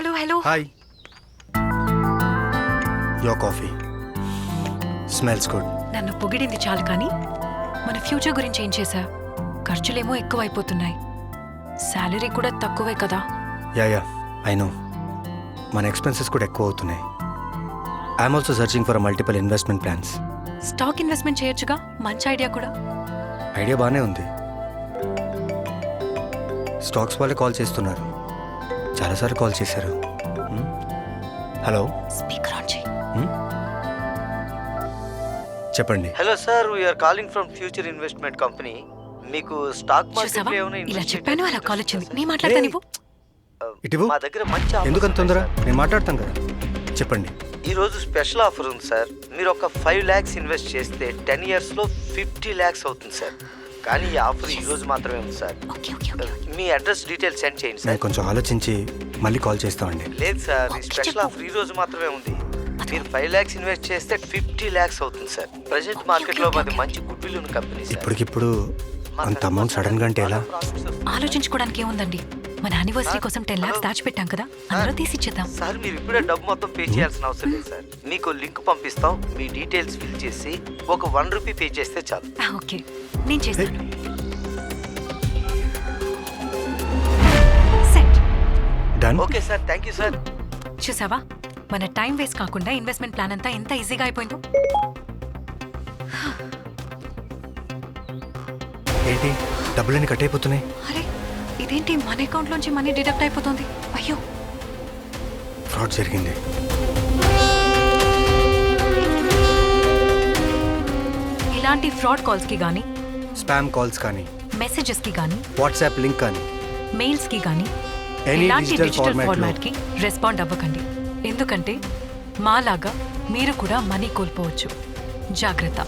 Hello. Hi. Your coffee smells good. నన్ను పొగిడింది చాలు కానీ మన ఫ్యూచర్ గురించి ఏం చేశా? ఖర్చులేమో ఎక్కువైపోతున్నాయి, శాలరీ కూడా తక్కువే కదా. Yeah I know. మన ఎక్స్పెన్సెస్ కూడా ఎక్కువ అవుతున్నాయి. I'm also searching for multiple investment plans. Stock investment చేయొచ్చుగా, మంచి ఐడియా కూడా. ఐడియా బాగానే ఉంది. స్టాక్స్ వాళ్ళే కాల్ చేస్తున్నారు, చాలాసార్లు కాల్ చేశారు. హలో, స్పీకర్ ఆన్ చేయి. చెప్పండి. Hello sir, we're calling from future investment company. మీకు స్టాక్ చూసావా, మార్కెట్లో ఏమైనా ఇలా ఇన్వెస్ట్ చెప్పాను, అలా కాల్ వచ్చింది. నీ మాట్లాడతా నువ్వు. ఇటువు. మా దగ్గర మంచి offers ఎందుకంత తొందర? ఉన్నాయి నేను మాట్లాడతాను కదా, చెప్పండి. సార్. ఈ రోజు స్పెషల్ ఆఫర్ ఉంది సార్. మీరు ఒక 5 lakhs ఇన్వెస్ట్ చేస్తే 10 years లో 50 lakhs అవుతుంది సార్. కానీ ఈ ఆఫర్ ఈ రోజు మాత్రమే ఉంది సార్. Okay okay okay. మీ అడ్రస్ డీటెయిల్స్ సెండ్ చేయండి నేను సార్. కొంచెం ఆలోచించి మళ్ళీ కాల్ చేస్తామండి. లేదు సార్, ఈ ఓకే, స్పెషల్ చెప్పు. ఆఫర్ ఈ రోజు మాత్రమే ఉంది. మీరు 5 lakhs ఇన్వెస్ట్ చేస్తే 50 lakhs అవుతుంది సార్. ప్రెసెంట్ మార్కెట్ లో మాది మంచి గుడ్ విల్ ఉన్న కంపెనీ సార్. ఇప్పటికిప్పుడు అంత అమౌంట్ సడన్ గా అంటే ఎలా? ఆలోచించుకోవడానికి ఏముందండి, మన యానివర్సరీ కోసం 10 lakhs దాచిపెట్టాం కదా, అందులో తీసిచ్చేద్దాం. సార్ మీరు ఇప్పుడే డబ్బు మొత్తం పే చేయాల్సిన అవసరం లేదు సార్. మీకు లింక్ పంపిస్తాం, మీ డీటెయిల్స్ ఫిల్ చేసి ఒక 1 rupee పే చేస్తే చాలు. ఓకే, నేను చేస్తాను. Set. Done. Okay sir, thank you sir. చూసావా, మన టైం వేస్ట్ కాకుండా ఇన్వెస్ట్మెంట్ ప్లాన్ అంతా ఎంత ఈజీగా అయిపోయిందో. ఏంటి డబ్బులన్నీ కట్ అయిపోతున్నాయి? అరే ఇదేంటి, మన అకౌంట్ లోంచి మనీ డిడక్ట్ అయిపోతుంది. అయ్యో, ఫ్రాడ్ జరిగింది. ఇలాంటి ఫ్రాడ్ కాల్స్ కి గానీ, స్పామ్ కాల్స్ కానీ, మెసేజెస్ కి గానీ, వాట్సాప్ లింక్ కానీ, మెయిల్స్ కి గానీ, ఎనీ ఇలాంటి డిజిటల్ డిజిటల్ ఫార్మాట్ ఫార్మాట్ కి రెస్పాండ్ అవ్వకండి. ఎందుకంటే మాలాగా మీరు కూడా మనీ కోల్పోవచ్చు. జాగ్రత్త.